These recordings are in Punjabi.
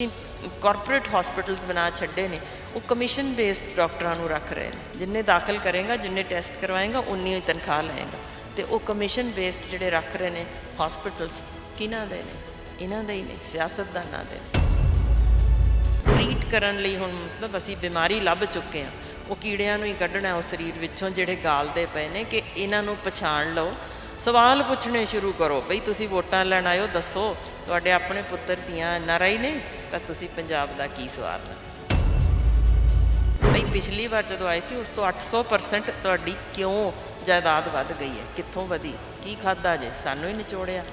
कॉरपोरेट हॉस्पिटल्स बना छड्डे ने वो कमीशन बेस्ड डॉक्टरां नूं रख रहे हैं। जिन्ने दाखिल करेगा, जिन्ने टेस्ट करवाएगा, उन्नी ही तनख्वाह लएगा। तो वो कमीशन बेस्ड जिहड़े रख रहे हैं हॉस्पिटल्स किन्हां दे ने? इन्हां दे ही ने, सियासतदानां दे। ट्रीट करन लई हुण मतलब असीं बीमारी लभ चुके हैं, वो कीड़ियां नूं ही कढना उस शरीर विचों जिहड़े गालदे पए ने कि इन्हां नूं पछाण लओ। सवाल पुछने शुरू करो, बई तुसीं वोटां लैण आयो, दसो तुहाडे अपने पुत्तर धीआं NRI ने ਤਾਂ ਤੁਸੀਂ ਪੰਜਾਬ ਦਾ ਕੀ ਸਵਾਰਨਾ? ਬਈ ਪਿਛਲੀ ਵਾਰ ਜਦੋਂ ਆਏ ਸੀ ਉਸ ਤੋਂ 800% ਤੁਹਾਡੀ ਕਿਉਂ ਜਾਇਦਾਦ ਵੱਧ ਗਈ ਹੈ? ਕਿੱਥੋਂ ਵਧੀ? ਕੀ ਖਾਧਾ ਜੇ? ਸਾਨੂੰ ਹੀ ਨਿਚੋੜਿਆ।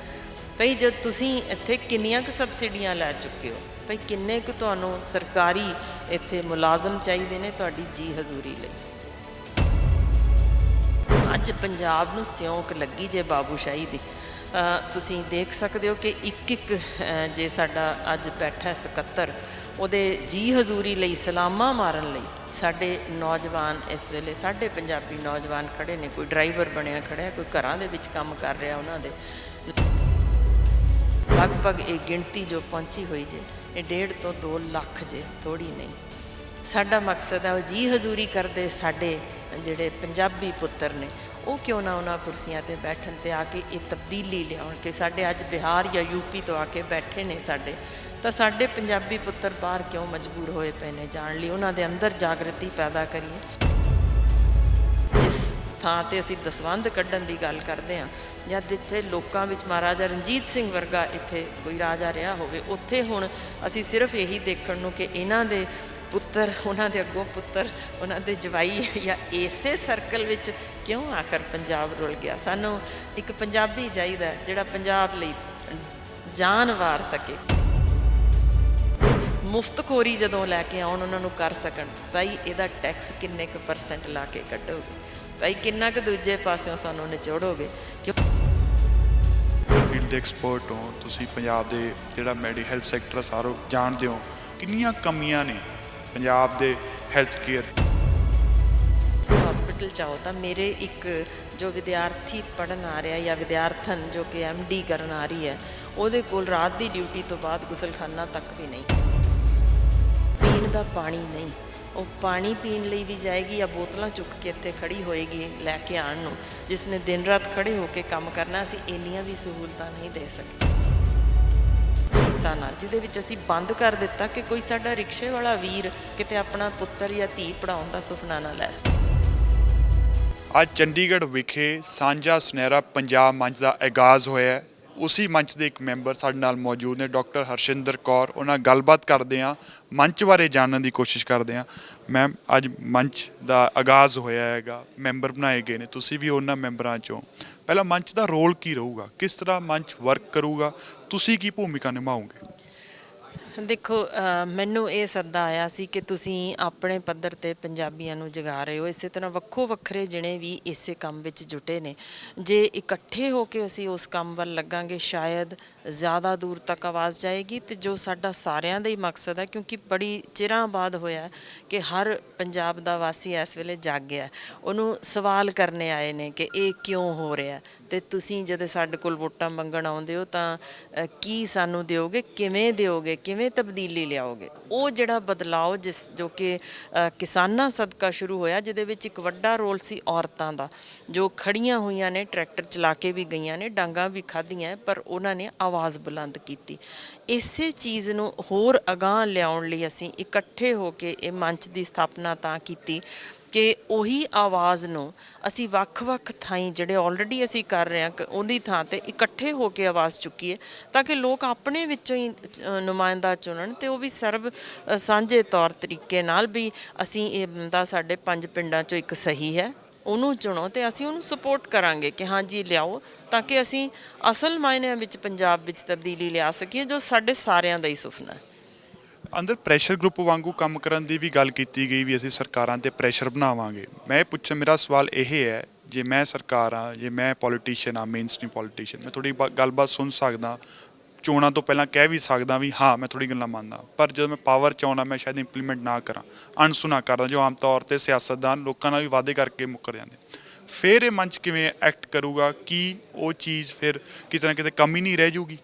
ਬਈ ਜਦ ਤੁਸੀਂ ਇੱਥੇ ਕਿੰਨੀਆਂ ਕੁ ਸਬਸਿਡੀਆਂ ਲੈ ਚੁੱਕੇ ਹੋ? ਬਈ ਕਿੰਨੇ ਕੁ ਤੁਹਾਨੂੰ ਸਰਕਾਰੀ ਇੱਥੇ ਮੁਲਾਜ਼ਮ ਚਾਹੀਦੇ ਨੇ ਤੁਹਾਡੀ ਜੀ ਹਜ਼ੂਰੀ ਲਈ? ਅੱਜ ਪੰਜਾਬ ਨੂੰ ਸਿਉਂਕ ਲੱਗੀ ਜੇ ਬਾਬੂਸ਼ਾਹੀ ਦੀ। ਤੁਸੀਂ ਦੇਖ ਸਕਦੇ ਹੋ ਕਿ ਇੱਕ ਜੇ ਸਾਡਾ ਅੱਜ ਬੈਠਾ ਸਕੱਤਰ, ਉਹਦੇ ਜੀ ਹਜ਼ੂਰੀ ਲਈ ਸਲਾਮਾਂ ਮਾਰਨ ਲਈ ਸਾਡੇ ਨੌਜਵਾਨ ਇਸ ਵੇਲੇ ਸਾਡੇ ਪੰਜਾਬੀ ਨੌਜਵਾਨ ਖੜ੍ਹੇ ਨੇ। ਕੋਈ ਡਰਾਈਵਰ ਬਣਿਆ ਖੜ੍ਹਾ, ਕੋਈ ਘਰਾਂ ਦੇ ਵਿੱਚ ਕੰਮ ਕਰ ਰਿਹਾ। ਉਹਨਾਂ ਦੇ ਲਗਭਗ ਇਹ ਗਿਣਤੀ ਜੋ ਪਹੁੰਚੀ ਹੋਈ ਜੇ ਇਹ 1.5 ਤੋਂ 2 ਲੱਖ ਜੇ, ਥੋੜ੍ਹੀ ਨਹੀਂ। ਸਾਡਾ ਮਕਸਦ ਹੈ ਉਹ ਜੀ ਹਜ਼ੂਰੀ ਕਰਦੇ ਸਾਡੇ ਜਿਹੜੇ ਪੰਜਾਬੀ ਪੁੱਤਰ ਨੇ ਉਹ ਕਿਉਂ ਨਾ ਉਹਨਾਂ ਕੁਰਸੀਆਂ 'ਤੇ ਬੈਠਣ ਅਤੇ ਆ ਕੇ ਇਹ ਤਬਦੀਲੀ ਲਿਆਉਣ। ਕਿ ਸਾਡੇ ਅੱਜ ਬਿਹਾਰ ਜਾਂ UP ਤੋਂ ਆ ਕੇ ਬੈਠੇ ਨੇ ਸਾਡੇ, ਤਾਂ ਸਾਡੇ ਪੰਜਾਬੀ ਪੁੱਤਰ ਬਾਹਰ ਕਿਉਂ ਮਜਬੂਰ ਹੋਏ ਪਏ ਨੇ ਜਾਣ ਲਈ? ਉਹਨਾਂ ਦੇ ਅੰਦਰ ਜਾਗਰਤੀ ਪੈਦਾ ਕਰੀਏ। ਜਿਸ ਥਾਂ 'ਤੇ ਅਸੀਂ ਦਸਵੰਧ ਕੱਢਣ ਦੀ ਗੱਲ ਕਰਦੇ ਹਾਂ, ਜਦ ਇੱਥੇ ਲੋਕਾਂ ਵਿੱਚ ਮਹਾਰਾਜਾ ਰਣਜੀਤ ਸਿੰਘ ਵਰਗਾ ਇੱਥੇ ਕੋਈ ਰਾਜਾ ਰਿਹਾ ਹੋਵੇ, ਉੱਥੇ ਹੁਣ ਅਸੀਂ ਸਿਰਫ ਇਹੀ ਦੇਖਣ ਨੂੰ ਕਿ ਇਹਨਾਂ ਦੇ ਪੁੱਤਰ, ਉਹਨਾਂ ਦੇ ਅੱਗੋਂ ਪੁੱਤਰ, ਉਹਨਾਂ ਦੇ ਜਵਾਈ ਜਾਂ ਇਸੇ ਸਰਕਲ ਵਿੱਚ ਕਿਉਂ ਆਖਰ ਪੰਜਾਬ ਰੁਲ ਗਿਆ? ਸਾਨੂੰ ਇੱਕ ਪੰਜਾਬੀ ਚਾਹੀਦਾ ਜਿਹੜਾ ਪੰਜਾਬ ਲਈ ਜਾਨ ਵਾਰ ਸਕੇ। ਮੁਫਤਖੋਰੀ ਜਦੋਂ ਲੈ ਕੇ ਆਉਣ, ਉਹਨਾਂ ਨੂੰ ਕਰ ਸਕਣ, ਭਾਈ ਇਹਦਾ ਟੈਕਸ ਕਿੰਨੇ ਕੁ % ਲਾ ਕੇ ਕੱਢੋਗੇ? ਭਾਈ ਕਿੰਨਾ ਕੁ ਦੂਜੇ ਪਾਸਿਓਂ ਸਾਨੂੰ ਨਿਚੋੜੋਗੇ? ਫੀਲਡ ਦੇ ਐਕਸਪਰਟ ਹੋ ਤੁਸੀਂ, ਪੰਜਾਬ ਦੇ ਜਿਹੜਾ ਹੈਲਥ ਸੈਕਟਰ ਸਾਰਾ ਜਾਣਦੇ ਹੋ, ਕਿੰਨੀਆਂ ਕਮੀਆਂ ਨੇ ਪੰਜਾਬ ਦੇ ਹੈਲਥ ਕੇਅਰ? ਹਸਪੀਟਲ ਚਾਹੋ ਤਾਂ ਮੇਰੇ ਇੱਕ ਜੋ ਵਿਦਿਆਰਥੀ ਪੜ੍ਹਨ ਆ ਰਿਹਾ ਜਾਂ ਵਿਦਿਆਰਥਣ ਜੋ ਕਿ MD ਕਰਨ ਆ ਰਹੀ ਹੈ, ਉਹਦੇ ਕੋਲ ਰਾਤ ਦੀ ਡਿਊਟੀ ਤੋਂ ਬਾਅਦ ਗੁਸਲਖਾਨਾ ਤੱਕ ਵੀ ਨਹੀਂ, ਪੀਣ ਦਾ ਪਾਣੀ ਨਹੀਂ। ਉਹ ਪਾਣੀ ਪੀਣ ਲਈ ਵੀ ਜਾਏਗੀ ਜਾਂ ਬੋਤਲਾਂ ਚੁੱਕ ਕੇ ਇੱਥੇ ਖੜ੍ਹੀ ਹੋਏਗੀ ਲੈ ਕੇ ਆਉਣ ਨੂੰ, ਜਿਸ ਨੇ ਦਿਨ ਰਾਤ ਖੜ੍ਹੇ ਹੋ ਕੇ ਕੰਮ ਕਰਨਾ। ਅਸੀਂ ਇੰਨੀਆਂ ਵੀ ਸਹੂਲਤਾਂ ਨਹੀਂ ਦੇ ਸਕਦੇ ਫੀਸਾਂ ਨਾਲ, ਜਿਹਦੇ ਵਿੱਚ ਅਸੀਂ ਬੰਦ ਕਰ ਦਿੱਤਾ ਕਿ ਕੋਈ ਸਾਡਾ ਰਿਕਸ਼ੇ ਵਾਲਾ ਵੀਰ ਕਿਤੇ ਆਪਣਾ ਪੁੱਤਰ ਜਾਂ ਧੀ ਪੜ੍ਹਾਉਣ ਦਾ ਸੁਪਨਾ ਨਾ ਲੈ ਸਕੇ। ਅੱਜ ਚੰਡੀਗੜ੍ਹ ਵਿਖੇ ਸਾਂਝਾ ਸੁਨਹਿਰਾ ਪੰਜਾਬ ਮੰਚ ਦਾ ਆਗਾਜ਼ ਹੋਇਆ। ਉਸੀ ਮੰਚ ਦੇ ਇੱਕ ਮੈਂਬਰ ਸਾਡੇ ਨਾਲ ਮੌਜੂਦ ਨੇ, ਡਾਕਟਰ ਹਰਸ਼ਿੰਦਰ ਕੌਰ। ਉਹਨਾਂ ਨਾਲ ਗੱਲਬਾਤ ਕਰਦੇ ਹਾਂ, ਮੰਚ ਬਾਰੇ ਜਾਣਨ ਦੀ ਕੋਸ਼ਿਸ਼ ਕਰਦੇ ਹਾਂ। ਮੈਮ, ਅੱਜ ਮੰਚ ਦਾ ਆਗਾਜ਼ ਹੋਇਆ ਹੈਗਾ, ਮੈਂਬਰ ਬਣਾਏ ਗਏ ਨੇ, ਤੁਸੀਂ ਵੀ ਉਹਨਾਂ ਮੈਂਬਰਾਂ 'ਚੋਂ। ਪਹਿਲਾਂ ਮੰਚ ਦਾ ਰੋਲ ਕੀ ਰਹੂਗਾ? ਕਿਸ ਤਰ੍ਹਾਂ ਮੰਚ ਵਰਕ ਕਰੂਗਾ? ਤੁਸੀਂ ਕੀ ਭੂਮਿਕਾ ਨਿਭਾਓਗੇ? ਦੇਖੋ, ਮੈਨੂੰ ਇਹ ਸੱਦਾ ਆਇਆ ਸੀ ਕਿ ਤੁਸੀਂ ਆਪਣੇ ਪੱਧਰ 'ਤੇ ਪੰਜਾਬੀਆਂ ਨੂੰ ਜਗਾ ਰਹੇ ਹੋ। ਇਸੇ ਤਰ੍ਹਾਂ ਵੱਖੋ ਵੱਖਰੇ ਜਿਹੜੇ ਵੀ ਇਸੇ ਕੰਮ ਵਿੱਚ ਜੁਟੇ ਨੇ, ਜੇ ਇਕੱਠੇ ਹੋ ਕੇ ਅਸੀਂ ਉਸ ਕੰਮ ਵੱਲ ਲੱਗਾਂਗੇ, ਸ਼ਾਇਦ ਜ਼ਿਆਦਾ ਦੂਰ ਤੱਕ ਆਵਾਜ਼ ਜਾਏਗੀ। ਅਤੇ ਜੋ ਸਾਡਾ ਸਾਰਿਆਂ ਦਾ ਹੀ ਮਕਸਦ ਹੈ, ਕਿਉਂਕਿ ਬੜੀ ਚਿਰਾਂ ਬਾਅਦ ਹੋਇਆ ਕਿ ਹਰ ਪੰਜਾਬ ਦਾ ਵਾਸੀ ਇਸ ਵੇਲੇ ਜਾਗਿਆ, ਉਹਨੂੰ ਸਵਾਲ ਕਰਨੇ ਆਏ ਨੇ ਕਿ ਇਹ ਕਿਉਂ ਹੋ ਰਿਹਾ। ਅਤੇ ਤੁਸੀਂ ਜਦੋਂ ਸਾਡੇ ਕੋਲ ਵੋਟਾਂ ਮੰਗਣ ਆਉਂਦੇ ਹੋ ਤਾਂ ਕੀ ਸਾਨੂੰ ਦਿਓਗੇ, ਕਿਵੇਂ ਦਿਓਗੇ, ਕਿਵੇਂ ਤਬਦੀਲੀ ਲਿਆਓਗੇ? ਉਹ ਜਿਹੜਾ ਬਦਲਾਓ ਜੋ ਕਿ ਕਿਸਾਨਾਂ ਸਦਕਾ ਸ਼ੁਰੂ ਹੋਇਆ, ਜਿਹਦੇ ਵਿੱਚ ਇੱਕ ਵੱਡਾ ਰੋਲ ਸੀ ਔਰਤਾਂ ਦਾ, ਜੋ ਖੜੀਆਂ ਹੋਈਆਂ ਨੇ, ਟਰੈਕਟਰ ਚਲਾ ਕੇ ਵੀ ਗਈਆਂ ਨੇ, ਡਾਂਗਾਂ ਵੀ ਖਾਧੀਆਂ, ਪਰ ਉਹਨਾਂ ਨੇ ਆਵਾਜ਼ ਬੁਲੰਦ ਕੀਤੀ। ਇਸੇ ਚੀਜ਼ ਨੂੰ ਹੋਰ ਅਗਾਂਹ ਲਿਆਉਣ ਲਈ ਅਸੀਂ ਇਕੱਠੇ ਹੋ ਕੇ ਇਹ ਮੰਚ ਦੀ ਸਥਾਪਨਾ ਤਾਂ ਕੀਤੀ ਕਿ ਉਹੀ ਆਵਾਜ਼ ਨੂੰ ਅਸੀਂ ਵੱਖ-ਵੱਖ ਥਾਈਂ ਜਿਹੜੇ ਆਲਰੇਡੀ ਅਸੀਂ ਕਰ ਰਹੇ ਹਾਂ, ਉਹਦੀ ਥਾਂ 'ਤੇ ਇਕੱਠੇ ਹੋ ਕੇ ਆਵਾਜ਼ ਚੁੱਕੀਏ, ਤਾਂ ਕਿ ਲੋਕ ਆਪਣੇ ਵਿੱਚੋਂ ਹੀ ਨੁਮਾਇੰਦਾ ਚੁਣਨ। ਅਤੇ ਉਹ ਵੀ ਸਰਬ ਸਾਂਝੇ ਤੌਰ ਤਰੀਕੇ ਨਾਲ ਵੀ ਅਸੀਂ ਇਹ ਬੰਦਾ ਸਾਡੇ 5 ਪਿੰਡਾਂ 'ਚੋਂ ਇੱਕ ਸਹੀ ਹੈ, ਉਹਨੂੰ ਚੁਣੋ ਅਤੇ ਅਸੀਂ ਉਹਨੂੰ ਸਪੋਰਟ ਕਰਾਂਗੇ ਕਿ ਹਾਂਜੀ ਲਿਆਓ, ਤਾਂ ਕਿ ਅਸੀਂ ਅਸਲ ਮਾਇਨਿਆਂ ਵਿੱਚ ਪੰਜਾਬ ਵਿੱਚ ਤਬਦੀਲੀ ਲਿਆ ਸਕੀਏ, ਜੋ ਸਾਡੇ ਸਾਰਿਆਂ ਦਾ ਹੀ ਸੁਪਨਾ ਹੈ। ਅੰਦਰ ਪ੍ਰੈਸ਼ਰ ਗਰੁੱਪ ਵਾਂਗੂ ਕੰਮ ਕਰਨ ਦੀ ਵੀ ਗੱਲ ਕੀਤੀ ਗਈ ਵੀ ਅਸੀਂ ਸਰਕਾਰਾਂ 'ਤੇ ਪ੍ਰੈਸ਼ਰ ਬਣਾਵਾਂਗੇ। ਮੇਰਾ ਸਵਾਲ ਇਹ ਹੈ, ਜੇ ਮੈਂ ਸਰਕਾਰ ਹਾਂ, ਜੇ ਮੈਂ ਪੋਲੀਟੀਸ਼ੀਅਨ ਹਾਂ, ਮੇਨ ਸਟ੍ਰੀਮ ਪੋਲੀਟੀਸ਼ੀਅਨ, ਮੈਂ ਤੁਹਾਡੀ ਗੱਲਬਾਤ ਸੁਣ ਸਕਦਾ, ਚੋਣਾਂ ਤੋਂ ਪਹਿਲਾਂ ਕਹਿ ਵੀ ਸਕਦਾ ਵੀ ਹਾਂ ਮੈਂ ਥੋੜ੍ਹੀ ਗੱਲਾਂ ਮੰਨਦਾ, ਪਰ ਜਦੋਂ ਮੈਂ ਪਾਵਰ 'ਚ ਆਉਣਾ ਮੈਂ ਸ਼ਾਇਦ ਇੰਪਲੀਮੈਂਟ ਨਾ ਕਰਾਂ, ਅਣਸੁਣਾ ਕਰਦਾ, ਜੋ ਆਮ ਤੌਰ 'ਤੇ ਸਿਆਸਤਦਾਨ ਲੋਕਾਂ ਨਾਲ ਵੀ ਵਾਅਦੇ ਕਰਕੇ ਮੁੱਕਰ ਜਾਂਦੇ। ਫਿਰ ਇਹ ਮੰਚ ਕਿਵੇਂ ਐਕਟ ਕਰੂਗਾ? ਕੀ ਉਹ ਚੀਜ਼ ਫਿਰ ਕਿਤੇ ਨਾ ਕਿਤੇ ਕਮੀ ਨਹੀਂ ਰਹਿ ਜੂਗੀ?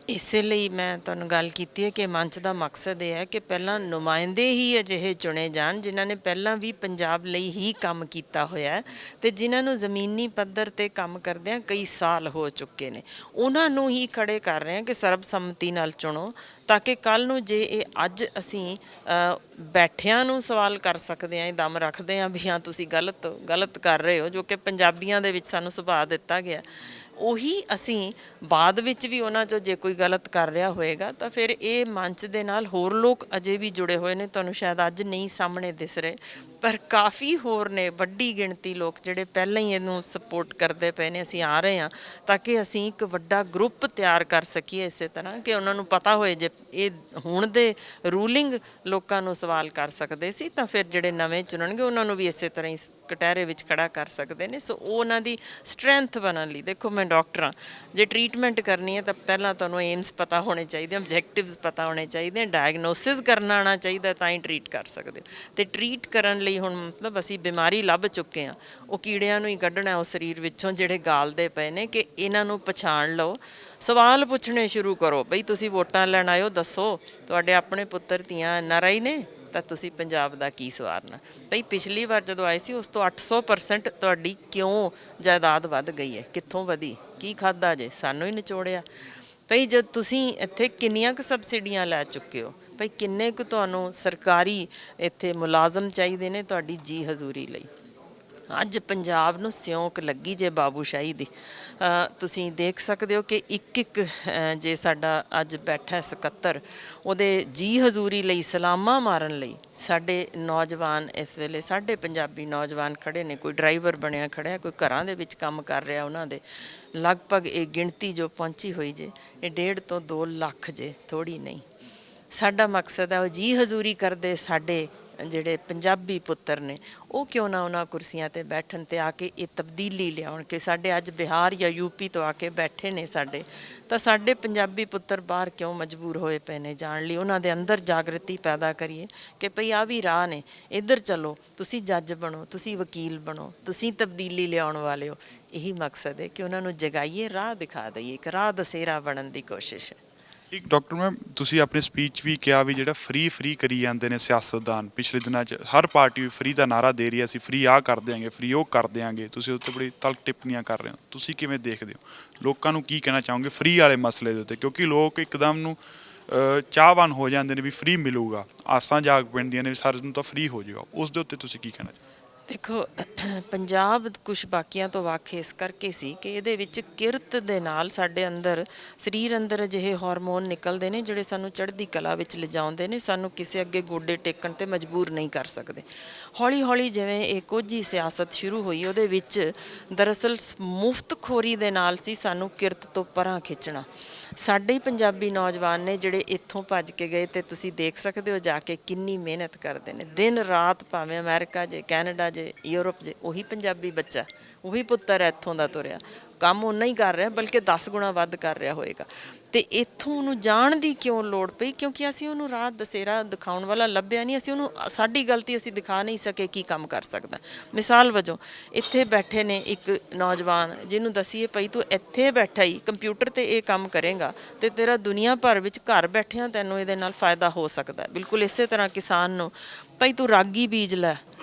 ਇਸੇ ਲਈ ਮੈਂ ਤੁਹਾਨੂੰ ਗੱਲ ਕੀਤੀ ਹੈ ਕਿ ਮੰਚ ਦਾ ਮਕਸਦ ਇਹ ਹੈ ਕਿ ਪਹਿਲਾਂ ਨੁਮਾਇੰਦੇ ਹੀ ਅਜਿਹੇ ਚੁਣੇ ਜਾਣ ਜਿਨ੍ਹਾਂ ਨੇ ਪਹਿਲਾਂ ਵੀ ਪੰਜਾਬ ਲਈ ਹੀ ਕੰਮ ਕੀਤਾ ਹੋਇਆ ਹੈ ਤੇ ਜਿਨ੍ਹਾਂ ਨੂੰ ਜ਼ਮੀਨੀ ਪੱਧਰ ਤੇ ਕੰਮ ਕਰਦਿਆਂ ਕਈ ਸਾਲ ਹੋ ਚੁੱਕੇ ਨੇ, ਉਹਨਾਂ ਨੂੰ ਹੀ ਖੜੇ ਕਰ ਰਹੇ ਹਾਂ ਕਿ ਸਰਬਸੰਮਤੀ ਨਾਲ ਚੁਣੋ, ਤਾਂ ਕਿ ਕੱਲ੍ਹ ਨੂੰ ਜੇ ਇਹ ਅੱਜ ਅਸੀਂ ਬੈਠਿਆਂ ਨੂੰ ਸਵਾਲ ਕਰ ਸਕਦੇ ਹਾਂ, ਇਹ ਦਮ ਰੱਖਦੇ ਹਾਂ ਵੀ ਹਾਂ ਤੁਸੀਂ ਗਲਤ ਕਰ ਰਹੇ ਹੋ, ਜੋ ਕਿ ਪੰਜਾਬੀਆਂ ਦੇ ਵਿੱਚ ਸਾਨੂੰ ਸੁਭਾਅ ਦਿੱਤਾ ਗਿਆ, ਉਹੀ ਅਸੀਂ ਬਾਅਦ ਵਿੱਚ ਵੀ ਉਹਨਾਂ 'ਚੋਂ ਜੇ ਕੋਈ ਗਲਤ ਕਰ ਰਿਹਾ ਹੋਏਗਾ ਤਾਂ ਫਿਰ ਇਹ ਮੰਚ ਦੇ ਨਾਲ ਹੋਰ ਲੋਕ ਅਜੇ ਵੀ ਜੁੜੇ ਹੋਏ ਨੇ, ਤੁਹਾਨੂੰ ਸ਼ਾਇਦ ਅੱਜ ਨਹੀਂ ਸਾਹਮਣੇ ਦਿਸ ਰਹੇ ਪਰ ਕਾਫੀ ਹੋਰ ਨੇ, ਵੱਡੀ ਗਿਣਤੀ ਲੋਕ ਜਿਹੜੇ ਪਹਿਲਾਂ ਹੀ ਇਹਨੂੰ ਸਪੋਰਟ ਕਰਦੇ ਪਏ ਨੇ। ਅਸੀਂ ਆ ਰਹੇ ਹਾਂ ਤਾਂ ਕਿ ਅਸੀਂ ਇੱਕ ਵੱਡਾ ਗਰੁੱਪ ਤਿਆਰ ਕਰ ਸਕੀਏ, ਇਸੇ ਤਰ੍ਹਾਂ ਕਿ ਉਹਨਾਂ ਨੂੰ ਪਤਾ ਹੋਏ ਜੇ ਇਹ ਹੁਣ ਦੇ ਰੂਲਿੰਗ ਲੋਕਾਂ ਨੂੰ ਸਵਾਲ ਕਰ ਸਕਦੇ ਸੀ ਤਾਂ ਫਿਰ ਜਿਹੜੇ ਨਵੇਂ ਚੁਣਨਗੇ ਉਹਨਾਂ ਨੂੰ ਵੀ ਇਸੇ ਤਰ੍ਹਾਂ ਹੀ ਕਟਹਿਰੇ ਵਿੱਚ ਖੜਾ ਕਰ ਸਕਦੇ ਨੇ। ਸੋ ਉਹ ਉਹਨਾਂ ਦੀ ਸਟਰੈਂਥ ਬਣਨ ਲਈ, ਦੇਖੋ ਮੈਂ ਡਾਕਟਰ ਹਾਂ, ਜੇ ਟਰੀਟਮੈਂਟ ਕਰਨੀ ਹੈ ਤਾਂ ਪਹਿਲਾਂ ਤੁਹਾਨੂੰ ਏਮਸ ਪਤਾ ਹੋਣੇ ਚਾਹੀਦੇ, ਆਬਜੈਕਟਿਵਸ ਪਤਾ ਹੋਣੇ ਚਾਹੀਦੇ, ਡਾਇਗਨੋਸਿਸ ਕਰਨਾ ਆਉਣਾ ਚਾਹੀਦਾ ਤਾਂ ਹੀ ਟਰੀਟ ਕਰ ਸਕਦੇ ਹੋ। ਅਤੇ ਟਰੀਟ ਕਰਨ ਲਈ ਹੁਣ ਮਤਲਬ ਅਸੀਂ ਬਿਮਾਰੀ ਲੱਭ ਚੁੱਕੇ ਹਾਂ, ਉਹ ਕੀੜਿਆਂ ਨੂੰ ਹੀ ਕੱਢਣਾ ਉਹ ਸਰੀਰ ਵਿੱਚੋਂ ਜਿਹੜੇ ਗਾਲਦੇ ਪਏ ਨੇ, ਕਿ ਇਹਨਾਂ ਨੂੰ ਪਛਾਣ ਲਓ, ਸਵਾਲ ਪੁੱਛਣੇ ਸ਼ੁਰੂ ਕਰੋ। ਬਈ ਤੁਸੀਂ ਵੋਟਾਂ ਲੈਣ ਆਇਓ, ਦੱਸੋ ਤੁਹਾਡੇ ਆਪਣੇ ਪੁੱਤਰ ਧੀਆਂ NRI ਨੇ ਤਾਂ ਤੁਸੀਂ ਪੰਜਾਬ ਦਾ ਕੀ ਸਵਾਰਨਾ। ਬਈ ਪਿਛਲੀ ਵਾਰ ਜਦੋਂ ਆਏ ਸੀ ਉਸ ਤੋਂ 800% ਤੁਹਾਡੀ ਕਿਉਂ ਜਾਇਦਾਦ ਵੱਧ ਗਈ ਹੈ, ਕਿੱਥੋਂ ਵਧੀ, ਕੀ ਖਾਧਾ ਜੇ, ਸਾਨੂੰ ਹੀ ਨਿਚੋੜਿਆ। ਭਈ ਜਦ ਤੁਸੀਂ ਇੱਥੇ ਕਿੰਨੀਆਂ ਕੁ ਸਬਸਿਡੀਆਂ ਲੈ ਚੁੱਕੇ ਹੋ, ਭਈ ਕਿੰਨੇ ਕੁ ਤੁਹਾਨੂੰ ਸਰਕਾਰੀ ਇੱਥੇ ਮੁਲਾਜ਼ਮ ਚਾਹੀਦੇ ਨੇ ਤੁਹਾਡੀ ਜੀ ਹਜ਼ੂਰੀ ਲਈ। ਅੱਜ ਪੰਜਾਬ ਨੂੰ ਸਿਉਂਕ ਲੱਗੀ ਜੇ ਬਾਬੂਸ਼ਾਹੀ ਦੀ। ਤੁਸੀਂ ਦੇਖ ਸਕਦੇ ਹੋ ਕਿ ਇੱਕ ਜੇ ਸਾਡਾ ਅੱਜ ਬੈਠਾ ਸਕੱਤਰ, ਉਹਦੇ ਜੀ ਹਜ਼ੂਰੀ ਲਈ ਸਲਾਮਾਂ ਮਾਰਨ ਲਈ ਸਾਡੇ ਨੌਜਵਾਨ ਇਸ ਵੇਲੇ, ਸਾਡੇ ਪੰਜਾਬੀ ਨੌਜਵਾਨ ਖੜੇ ਨੇ, ਕੋਈ ਡਰਾਈਵਰ ਬਣਿਆ ਖੜਿਆ, ਕੋਈ ਘਰਾਂ ਦੇ ਵਿੱਚ ਕੰਮ ਕਰ ਰਿਹਾ, ਉਹਨਾਂ ਦੇ ਲਗਭਗ ਇਹ ਗਿਣਤੀ ਜੋ ਪਹੁੰਚੀ ਹੋਈ ਜੇ ਇਹ 1.5 ਤੋਂ 2 ਲੱਖ ਜੇ, ਥੋੜ੍ਹੀ ਨਹੀਂ। ਸਾਡਾ ਮਕਸਦ ਹੈ ਉਹ ਜੀ ਹਜ਼ੂਰੀ ਕਰਦੇ ਸਾਡੇ ਜਿਹੜੇ ਪੰਜਾਬੀ ਪੁੱਤਰ ਨੇ ਉਹ ਕਿਉਂ ਨਾ ਉਹਨਾਂ ਕੁਰਸੀਆਂ 'ਤੇ ਬੈਠਣ ਤੇ ਆ ਕੇ ਇਹ ਤਬਦੀਲੀ ਲਿਆਉਣ, ਕਿ ਸਾਡੇ ਅੱਜ ਬਿਹਾਰ ਜਾਂ UP ਤੋਂ ਆ ਕੇ ਬੈਠੇ ਨੇ ਸਾਡੇ, ਤਾਂ ਸਾਡੇ ਪੰਜਾਬੀ ਪੁੱਤਰ ਬਾਹਰ ਕਿਉਂ ਮਜਬੂਰ ਹੋਏ ਪਏ ਨੇ ਜਾਣ ਲਈ। ਉਹਨਾਂ ਦੇ ਅੰਦਰ ਜਾਗਰਤੀ ਪੈਦਾ ਕਰੀਏ ਕਿ ਭਈ ਆਹ ਵੀ ਰਾਹ ਨੇ, ਇੱਧਰ ਚਲੋ, ਤੁਸੀਂ ਜੱਜ ਬਣੋ, ਤੁਸੀਂ ਵਕੀਲ ਬਣੋ, ਤੁਸੀਂ ਤਬਦੀਲੀ ਲਿਆਉਣ ਵਾਲੇ ਹੋ। ਇਹੀ ਮਕਸਦ ਹੈ ਕਿ ਉਹਨਾਂ ਨੂੰ ਜਗਾਈਏ, ਰਾਹ ਦਿਖਾ ਦਈਏ, ਇੱਕ ਰਾਹ ਦਸੇਰਾ ਬਣਨ ਦੀ ਕੋਸ਼ਿਸ਼ ਹੈ। ਇੱਕ ਡਾਕਟਰ ਮੈਮ, ਤੁਸੀਂ ਆਪਣੀ ਸਪੀਚ ਵੀ ਕਿਹਾ ਵੀ ਜਿਹੜਾ ਫ੍ਰੀ ਕਰੀ ਜਾਂਦੇ ਨੇ ਸਿਆਸਤਦਾਨ, ਪਿਛਲੇ ਦਿਨਾਂ 'ਚ ਹਰ ਪਾਰਟੀ ਫ੍ਰੀ ਦਾ ਨਾਰਾ ਦੇ ਰਹੀ ਹੈ, ਅਸੀਂ ਫ੍ਰੀ ਆਹ ਕਰ ਦਿਆਂਗੇ, ਫ੍ਰੀ ਉਹ ਕਰ ਦਿਆਂਗੇ, ਤੁਸੀਂ ਉੱਤੇ ਬੜੀ ਤਲਕ ਟਿੱਪਣੀਆਂ ਕਰ ਰਹੇ ਹੋ, ਤੁਸੀਂ ਕਿਵੇਂ ਦੇਖਦੇ ਹੋ? ਲੋਕਾਂ ਨੂੰ ਕੀ ਕਹਿਣਾ ਚਾਹੋਗੇ ਫ੍ਰੀ ਵਾਲੇ ਮਸਲੇ ਦੇ ਉੱਤੇ? ਕਿਉਂਕਿ ਲੋਕ ਇੱਕਦਮ ਨੂੰ ਚਾਹਵਾਨ ਹੋ ਜਾਂਦੇ ਨੇ ਵੀ ਫ੍ਰੀ ਮਿਲੂਗਾ, ਆਸਾਂ ਜਾਗ ਪੈਂਦੀਆਂ ਨੇ ਵੀ ਸਾਰੇ ਨੂੰ ਤਾਂ ਫ੍ਰੀ ਹੋ ਜਾਊਗਾ, ਉਸ ਦੇ ਉੱਤੇ ਤੁਸੀਂ ਕੀ ਕਹਿਣਾ ਚਾਹੋਗੇ? ਦੇਖੋ, ਪੰਜਾਬ ਕੁਛ ਬਾਕੀਆਂ ਤੋਂ ਵੱਖ ਇਸ ਕਰਕੇ ਸੀ ਕਿ ਇਹਦੇ ਵਿੱਚ ਕਿਰਤ ਦੇ ਨਾਲ ਸਾਡੇ ਅੰਦਰ, ਸਰੀਰ ਅੰਦਰ ਅਜਿਹੇ ਹਾਰਮੋਨ ਨਿਕਲਦੇ ਨੇ ਜਿਹੜੇ ਸਾਨੂੰ ਚੜ੍ਹਦੀ ਕਲਾ ਵਿੱਚ ਲਿਜਾਉਂਦੇ ਨੇ, ਸਾਨੂੰ ਕਿਸੇ ਅੱਗੇ ਗੋਡੇ ਟੇਕਣ ਤੇ ਮਜਬੂਰ ਨਹੀਂ ਕਰ ਸਕਦੇ। ਹੌਲੀ ਹੌਲੀ ਜਿਵੇਂ ਇਹ ਕੋਝੀ ਸਿਆਸਤ ਸ਼ੁਰੂ ਹੋਈ, ਉਹਦੇ ਵਿੱਚ ਦਰਅਸਲ ਮੁਫਤਖੋਰੀ ਦੇ ਨਾਲ ਸੀ ਸਾਨੂੰ ਕਿਰਤ ਤੋਂ ਪਰਾਂ ਖਿੱਚਣਾ। ਸਾਡੇ ਹੀ ਪੰਜਾਬੀ ਨੌਜਵਾਨ ਨੇ ਜਿਹੜੇ ਇੱਥੋਂ ਭੱਜ ਕੇ ਗਏ, ਤੇ ਤੁਸੀਂ ਦੇਖ ਸਕਦੇ ਹੋ ਜਾ ਕੇ ਕਿੰਨੀ ਮਿਹਨਤ ਕਰਦੇ ਨੇ ਦਿਨ ਰਾਤ, ਭਾਵੇਂ ਅਮਰੀਕਾ ਜੇ, ਕੈਨੇਡਾ ਜੇ, ਯੂਰਪ ਜੇ, ਉਹੀ ਪੰਜਾਬੀ ਬੱਚਾ, ਉਹੀ ਪੁੱਤਰ ਇੱਥੋਂ ਦਾ ਤੁਰਿਆ, ਕੰਮ ਓਨਾ ਹੀ ਕਰ ਰਿਹਾ ਬਲਕਿ 10 ਗੁਣਾ ਵੱਧ ਕਰ ਰਿਹਾ ਹੋਏਗਾ। ਤੇ ਇੱਥੋਂ ਉਹਨੂੰ ਜਾਣ ਦੀ ਕਿਉਂ ਲੋੜ ਪਈ? ਕਿਉਂਕਿ ਅਸੀਂ ਉਹਨੂੰ ਰਾਹ ਦਸੇਰਾ ਦਿਖਾਉਣ ਵਾਲਾ ਲੱਭਿਆ ਨਹੀਂ, ਅਸੀਂ ਉਹਨੂੰ ਸਾਡੀ ਗਲਤੀ ਅਸੀਂ ਦਿਖਾ ਨਹੀਂ ਸਕੇ ਕੀ ਕੰਮ ਕਰ ਸਕਦਾ। ਮਿਸਾਲ ਵਜੋਂ ਇੱਥੇ ਬੈਠੇ ਨੇ ਇੱਕ ਨੌਜਵਾਨ, ਜਿਹਨੂੰ ਦਸੀਏ ਭਈ ਤੂੰ ਇੱਥੇ ਬੈਠਾ ਹੀ ਕੰਪਿਊਟਰ ਤੇ ਇਹ ਕੰਮ ਕਰੇਗਾ ਤੇ ਤੇਰਾ ਦੁਨੀਆ ਭਰ ਵਿੱਚ ਘਰ ਬੈਠਿਆਂ ਤੈਨੂੰ ਇਹਦੇ ਨਾਲ ਫਾਇਦਾ ਹੋ ਸਕਦਾ। ਬਿਲਕੁਲ ਇਸੇ ਤਰ੍ਹਾਂ ਕਿਸਾਨ ਨੂੰ ਭਈ ਤੂੰ ਰਾਗੀ ਬੀਜ ਲੈ,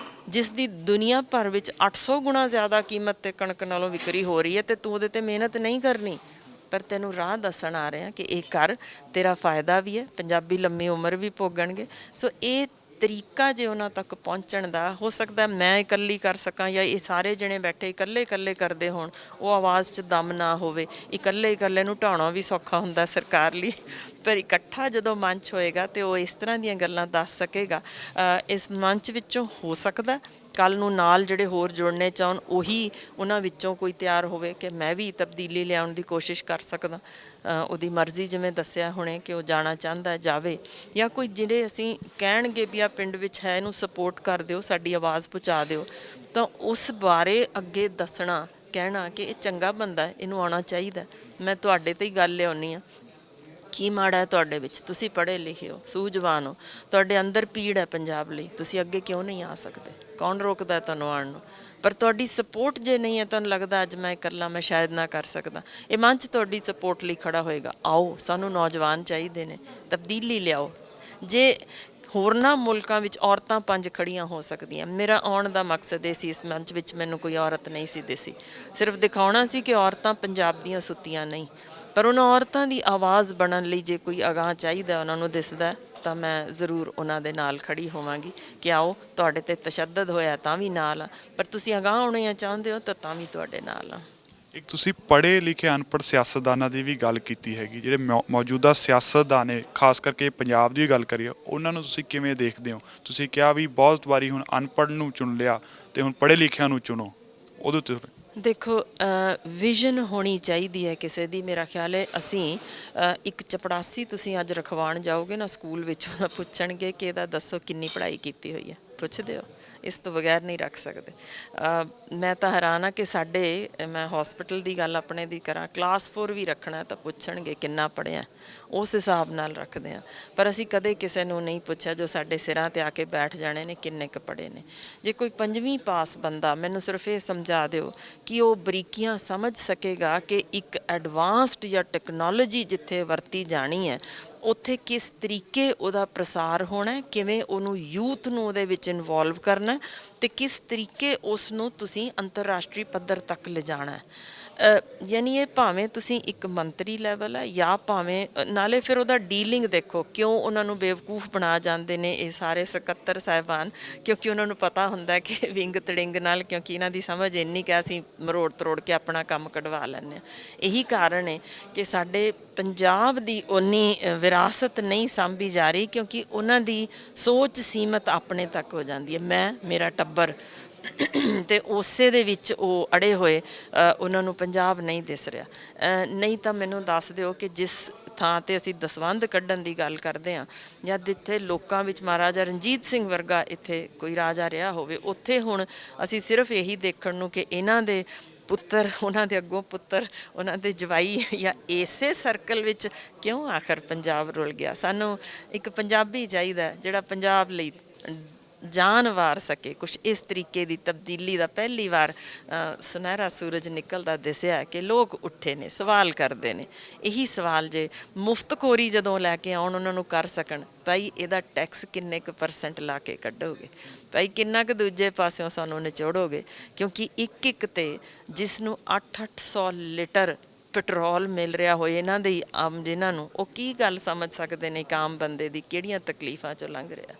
ਜਿਸ ਦੀ ਦੁਨੀਆ ਭਰ ਵਿੱਚ 800 ਗੁਣਾ ਜ਼ਿਆਦਾ ਕੀਮਤ ਤੇ ਕਣਕ ਨਾਲੋਂ ਵਿਕਰੀ ਹੋ ਰਹੀ ਹੈ, ਤੇ ਤੂੰ ਉਹਦੇ ਤੇ ਮਿਹਨਤ ਨਹੀਂ ਕਰਨੀ, ਪਰ ਤੈਨੂੰ ਰਾਹ ਦੱਸਣ ਆ ਰਹੇ ਹਾਂ ਕਿ ਇਹ ਕਰ, ਤੇਰਾ ਫਾਇਦਾ ਵੀ ਹੈ, ਪੰਜਾਬੀ ਲੰਮੀ ਉਮਰ ਵੀ ਭੋਗਣਗੇ। ਸੋ ਇਹ ਤਰੀਕਾ ਜੇ ਉਹਨਾਂ ਤੱਕ ਪਹੁੰਚਣ ਦਾ, ਹੋ ਸਕਦਾ ਮੈਂ ਇਕੱਲੀ ਕਰ ਸਕਾਂ ਜਾਂ ਇਹ ਸਾਰੇ ਜਣੇ ਬੈਠੇ ਇਕੱਲੇ ਕਰਦੇ ਹੋਣ, ਉਹ ਆਵਾਜ਼ 'ਚ ਦਮ ਨਾ ਹੋਵੇ। ਇਕੱਲੇ ਨੂੰ ਢਾਉਣਾ ਵੀ ਸੌਖਾ ਹੁੰਦਾ ਸਰਕਾਰ ਲਈ, ਪਰ ਇਕੱਠਾ ਜਦੋਂ ਮੰਚ ਹੋਏਗਾ ਤੇ ਉਹ ਇਸ ਤਰ੍ਹਾਂ ਦੀਆਂ ਗੱਲਾਂ ਦੱਸ ਸਕੇਗਾ। ਇਸ ਮੰਚ ਵਿੱਚੋਂ ਹੋ ਸਕਦਾ ਕੱਲ੍ਹ ਨੂੰ ਨਾਲ ਜਿਹੜੇ ਹੋਰ ਜੁੜਨੇ ਚਾਹੁਣ, ਉਹੀ ਉਹਨਾਂ ਵਿੱਚੋਂ ਕੋਈ ਤਿਆਰ ਹੋਵੇ ਕਿ ਮੈਂ ਵੀ ਤਬਦੀਲੀ ਲਿਆਉਣ ਦੀ ਕੋਸ਼ਿਸ਼ ਕਰ ਸਕਦਾ। ਉਹਦੀ ਮਰਜ਼ੀ, ਜਿਵੇਂ ਦੱਸਿਆ ਹੁਣੇ ਕਿ ਉਹ ਜਾਣਾ ਚਾਹੁੰਦਾ ਜਾਵੇ, ਜਾਂ ਕੋਈ ਜਿਹੜੇ ਅਸੀਂ ਕਹਿਣਗੇ ਵੀ ਆ ਪਿੰਡ ਵਿੱਚ ਹੈ, ਇਹਨੂੰ ਸਪੋਰਟ ਕਰ ਦਿਓ, ਸਾਡੀ ਆਵਾਜ਼ ਪਹੁੰਚਾ ਦਿਓ, ਤਾਂ ਉਸ ਬਾਰੇ ਅੱਗੇ ਦੱਸਣਾ, ਕਹਿਣਾ ਕਿ ਇਹ ਚੰਗਾ ਬੰਦਾ, ਇਹਨੂੰ ਆਉਣਾ ਚਾਹੀਦਾ। ਮੈਂ ਤੁਹਾਡੇ 'ਤੇ ਹੀ ਗੱਲ ਲਿਆਉਂਦੀ ਹਾਂ, ਕੀ ਮਾੜਾ ਹੈ ਤੁਹਾਡੇ ਵਿੱਚ? ਤੁਸੀਂ ਪੜ੍ਹੇ ਲਿਖੇ ਹੋ, ਸੂਝਵਾਨ ਹੋ, ਤੁਹਾਡੇ ਅੰਦਰ ਪੀੜ ਹੈ ਪੰਜਾਬ ਲਈ, ਤੁਸੀਂ ਅੱਗੇ ਕਿਉਂ ਨਹੀਂ ਆ ਸਕਦੇ? ਕੌਣ ਰੋਕਦਾ ਤੁਹਾਨੂੰ ਆਉਣ ਨੂੰ? ਪਰ ਤੁਹਾਡੀ ਸਪੋਰਟ ਜੇ ਨਹੀਂ ਹੈ, ਤੁਹਾਨੂੰ ਲੱਗਦਾ ਅੱਜ ਮੈਂ ਇਕੱਲਾ ਮੈਂ ਸ਼ਾਇਦ ਨਾ ਕਰ ਸਕਦਾ, ਇਹ ਮੰਚ ਤੁਹਾਡੀ ਸਪੋਰਟ ਲਈ ਖੜਾ ਹੋਏਗਾ। ਆਓ, ਸਾਨੂੰ ਨੌਜਵਾਨ ਚਾਹੀਦੇ ਨੇ, ਤਬਦੀਲੀ ਲਿਆਓ। ਜੇ ਹੋਰਨਾਂ ਮੁਲਕਾਂ ਵਿੱਚ ਔਰਤਾਂ 5 ਖੜੀਆਂ ਹੋ ਸਕਦੀਆਂ, ਮੇਰਾ ਆਉਣ ਦਾ ਮਕਸਦ ਇਹ ਸੀ। ਇਸ ਮੰਚ ਵਿੱਚ ਮੈਨੂੰ ਕੋਈ ਔਰਤ ਨਹੀਂ ਸੀ ਦਿਸੀ, ਸਿਰਫ ਦਿਖਾਉਣਾ ਸੀ ਕਿ ਔਰਤਾਂ ਪੰਜਾਬ ਦੀਆਂ ਸੁੱਤੀਆਂ ਨਹੀਂ। ਪਰ ਉਹਨਾਂ ਔਰਤਾਂ ਦੀ ਆਵਾਜ਼ ਬਣਨ ਲਈ ਜੇ ਕੋਈ ਅਗਾਂਹ ਚਾਹੀਦਾ, ਉਹਨਾਂ ਨੂੰ ਦਿਸਦਾ, ਤਾਂ ਮੈਂ ਜ਼ਰੂਰ ਉਹਨਾਂ ਦੇ ਨਾਲ ਖੜੀ ਹੋਵਾਂਗੀ ਕਿ ਆਓ, ਤੁਹਾਡੇ ਤੇ ਤਸ਼ੱਦਦ ਹੋਇਆ ਤਾਂ ਵੀ ਨਾਲ ਆ, ਪਰ ਤੁਸੀਂ ਅਗਾਂਹ ਆਉਣਾ ਚਾਹੁੰਦੇ ਹੋ ਤਾਂ ਵੀ ਤੁਹਾਡੇ ਨਾਲ ਆ। ਇੱਕ ਤੁਸੀਂ ਪੜ੍ਹੇ ਲਿਖੇ ਅਨਪੜ੍ਹ ਸਿਆਸਤਦਾਨਾਂ ਦੀ ਵੀ ਗੱਲ ਕੀਤੀ ਹੈਗੀ, ਜਿਹੜੇ ਮੌਜੂਦਾ ਸਿਆਸਤਦਾਨ ਨੇ, ਖਾਸ ਕਰਕੇ ਪੰਜਾਬ ਦੀ ਗੱਲ ਕਰੀਏ, ਉਹਨਾਂ ਨੂੰ ਤੁਸੀਂ ਕਿਵੇਂ ਦੇਖਦੇ ਹੋ? ਤੁਸੀਂ ਕਿਹਾ ਵੀ ਬਹੁਤ ਵਾਰੀ ਹੁਣ ਅਨਪੜ੍ਹ ਨੂੰ ਚੁਣ ਲਿਆ ਤੇ ਹੁਣ ਪੜ੍ਹੇ ਲਿਖਿਆਂ ਨੂੰ ਚੁਣੋ, ਉਹਦੇ ਉੱਤੇ ਦੇਖੋ, ਵਿਜ਼ਨ ਹੋਣੀ ਚਾਹੀਦੀ ਹੈ ਕਿਸੇ ਦੀ। ਮੇਰਾ ਖਿਆਲ ਹੈ ਅਸੀਂ ਇੱਕ ਚਪੜਾਸੀ ਤੁਸੀਂ ਅੱਜ ਰਖਵਾਉਣ ਜਾਓਗੇ ਨਾ ਸਕੂਲ ਵਿੱਚ, ਉਹਦਾ ਪੁੱਛਣਗੇ ਕਿ ਇਹਦਾ ਦੱਸੋ ਕਿੰਨੀ ਪੜ੍ਹਾਈ ਕੀਤੀ ਹੋਈ ਹੈ, ਪੁੱਛਦੇ ਹੋ? ਇਸ ਤੋਂ ਬਗੈਰ ਨਹੀਂ ਰੱਖ ਸਕਦੇ। ਮੈਂ ਤਾਂ ਹੈਰਾਨ ਹਾਂ ਕਿ ਸਾਡੇ, ਮੈਂ ਹੌਸਪੀਟਲ ਦੀ ਗੱਲ ਆਪਣੇ ਦੀ ਕਰਾਂ, ਕਲਾਸ 4 ਵੀ ਰੱਖਣਾ ਤਾਂ ਪੁੱਛਣਗੇ ਕਿੰਨਾ ਪੜ੍ਹਿਆ, ਉਸ ਹਿਸਾਬ ਨਾਲ ਰੱਖਦੇ ਹਾਂ। ਪਰ ਅਸੀਂ ਕਦੇ ਕਿਸੇ ਨੂੰ ਨਹੀਂ ਪੁੱਛਿਆ ਜੋ ਸਾਡੇ ਸਿਰਾਂ 'ਤੇ ਆ ਕੇ ਬੈਠ ਜਾਣੇ ਨੇ ਕਿੰਨੇ ਕੁ ਪੜ੍ਹੇ ਨੇ। ਜੇ ਕੋਈ 5ਵੀਂ ਪਾਸ ਬੰਦਾ, ਮੈਨੂੰ ਸਿਰਫ ਇਹ ਸਮਝਾ ਦਿਓ ਕਿ ਉਹ ਬਰੀਕੀਆਂ ਸਮਝ ਸਕੇਗਾ ਕਿ ਇੱਕ ਐਡਵਾਂਸਡ ਜਾਂ ਟੈਕਨੋਲੋਜੀ ਜਿੱਥੇ ਵਰਤੀ ਜਾਣੀ ਹੈ, ਉੱਥੇ ਕਿਸ ਤਰੀਕੇ ਉਹਦਾ ਪ੍ਰਸਾਰ ਹੋਣਾ, ਕਿਵੇਂ ਉਹਨੂੰ ਯੂਥ ਨੂੰ ਉਹਦੇ ਵਿੱਚ ਇਨਵੋਲਵ ਕਰਨਾ, ਅਤੇ ਕਿਸ ਤਰੀਕੇ ਉਸ ਨੂੰ ਤੁਸੀਂ ਅੰਤਰਰਾਸ਼ਟਰੀ ਪੱਧਰ ਤੱਕ ਲਿਜਾਣਾ। ਯਾਨੀ ਇਹ ਭਾਵੇਂ ਤੁਸੀਂ ਇੱਕ ਮੰਤਰੀ ਲੈਵਲ ਹੈ ਜਾਂ ਭਾਵੇਂ, ਨਾਲੇ ਫਿਰ ਉਹਦਾ ਡੀਲਿੰਗ ਦੇਖੋ, ਕਿਉਂ ਉਹਨਾਂ ਨੂੰ ਬੇਵਕੂਫ ਬਣਾ ਜਾਂਦੇ ਨੇ ਇਹ ਸਾਰੇ ਸਕੱਤਰ ਸਾਹਿਬਾਨ, ਕਿਉਂਕਿ ਉਹਨਾਂ ਨੂੰ ਪਤਾ ਹੁੰਦਾ ਕਿ ਵਿੰਗ ਤੜਿੰਗ ਨਾਲ, ਕਿਉਂਕਿ ਇਹਨਾਂ ਦੀ ਸਮਝ ਇੰਨੀ ਕਿ ਅਸੀਂ ਮਰੋੜ ਤਰੋੜ ਕੇ ਆਪਣਾ ਕੰਮ ਕਢਵਾ ਲੈਂਦੇ ਹਾਂ। ਇਹੀ ਕਾਰਨ ਹੈ ਕਿ ਸਾਡੇ ਪੰਜਾਬ ਦੀ ਓਨੀ ਵਿਰਾਸਤ ਨਹੀਂ ਸਾਂਭੀ ਜਾ ਰਹੀ, ਕਿਉਂਕਿ ਉਹਨਾਂ ਦੀ ਸੋਚ ਸੀਮਤ ਆਪਣੇ ਤੱਕ ਹੋ ਜਾਂਦੀ ਹੈ। ਮੈਂ, ਮੇਰਾ ਟੱਬਰ, ਅਤੇ ਉਸੇ ਦੇ ਵਿੱਚ ਉਹ ਅੜੇ ਹੋਏ, ਉਹਨਾਂ ਨੂੰ ਪੰਜਾਬ ਨਹੀਂ ਦਿਸ ਰਿਹਾ। ਨਹੀਂ ਤਾਂ ਮੈਨੂੰ ਦੱਸ ਦਿਓ ਕਿ ਜਿਸ ਥਾਂ 'ਤੇ ਅਸੀਂ ਦਸਵੰਧ ਕੱਢਣ ਦੀ ਗੱਲ ਕਰਦੇ ਹਾਂ, ਜਾਂ ਜਿੱਥੇ ਲੋਕਾਂ ਵਿੱਚ ਮਹਾਰਾਜਾ ਰਣਜੀਤ ਸਿੰਘ ਵਰਗਾ ਇੱਥੇ ਕੋਈ ਰਾਜਾ ਰਿਹਾ ਹੋਵੇ, ਉੱਥੇ ਹੁਣ ਅਸੀਂ ਸਿਰਫ ਇਹੀ ਦੇਖਣ ਨੂੰ ਕਿ ਇਹਨਾਂ ਦੇ ਪੁੱਤਰ, ਉਹਨਾਂ ਦੇ ਅੱਗੋਂ ਪੁੱਤਰ, ਉਹਨਾਂ ਦੇ ਜਵਾਈ, ਜਾਂ ਇਸੇ ਸਰਕਲ ਵਿੱਚ ਕਿਉਂ ਆਖਰ ਪੰਜਾਬ ਰੁਲ ਗਿਆ। ਸਾਨੂੰ ਇੱਕ ਪੰਜਾਬੀ ਚਾਹੀਦਾ ਜਿਹੜਾ ਪੰਜਾਬ ਲਈ ਜਾਨ ਵਾਰ ਸਕੇ। ਕੁਛ ਇਸ ਤਰੀਕੇ ਦੀ ਤਬਦੀਲੀ ਦਾ ਪਹਿਲੀ ਵਾਰ ਸੁਨਹਿਰਾ ਸੂਰਜ ਨਿਕਲਦਾ ਦਿਸਿਆ ਕਿ ਲੋਕ ਉੱਠੇ ਨੇ, ਸਵਾਲ ਕਰਦੇ ਨੇ। ਇਹੀ ਸਵਾਲ ਜੇ ਮੁਫਤਖੋਰੀ ਜਦੋਂ ਲੈ ਕੇ ਆਉਣ, ਉਹਨਾਂ ਨੂੰ ਕਰ ਸਕਣ, ਭਾਈ ਇਹਦਾ ਟੈਕਸ ਕਿੰਨੇ ਕੁ % ਲਾ ਕੇ ਕੱਢੋਗੇ, ਭਾਈ ਕਿੰਨਾ ਕੁ ਦੂਜੇ ਪਾਸਿਓਂ ਸਾਨੂੰ ਨਿਚੋੜੋਗੇ, ਕਿਉਂਕਿ ਇੱਕ ਇੱਕ 'ਤੇ ਜਿਸ ਨੂੰ 800 ਲੀਟਰ ਪੈਟਰੋਲ ਮਿਲ ਰਿਹਾ ਹੋਏ, ਇਹਨਾਂ ਦੇ ਆਮ ਜਿਨ੍ਹਾਂ ਨੂੰ, ਉਹ ਕੀ ਗੱਲ ਸਮਝ ਸਕਦੇ ਨੇ ਕਿ ਆਮ ਬੰਦੇ ਦੀ ਕਿਹੜੀਆਂ ਤਕਲੀਫਾਂ 'ਚੋਂ ਲੰਘ ਰਿਹਾ।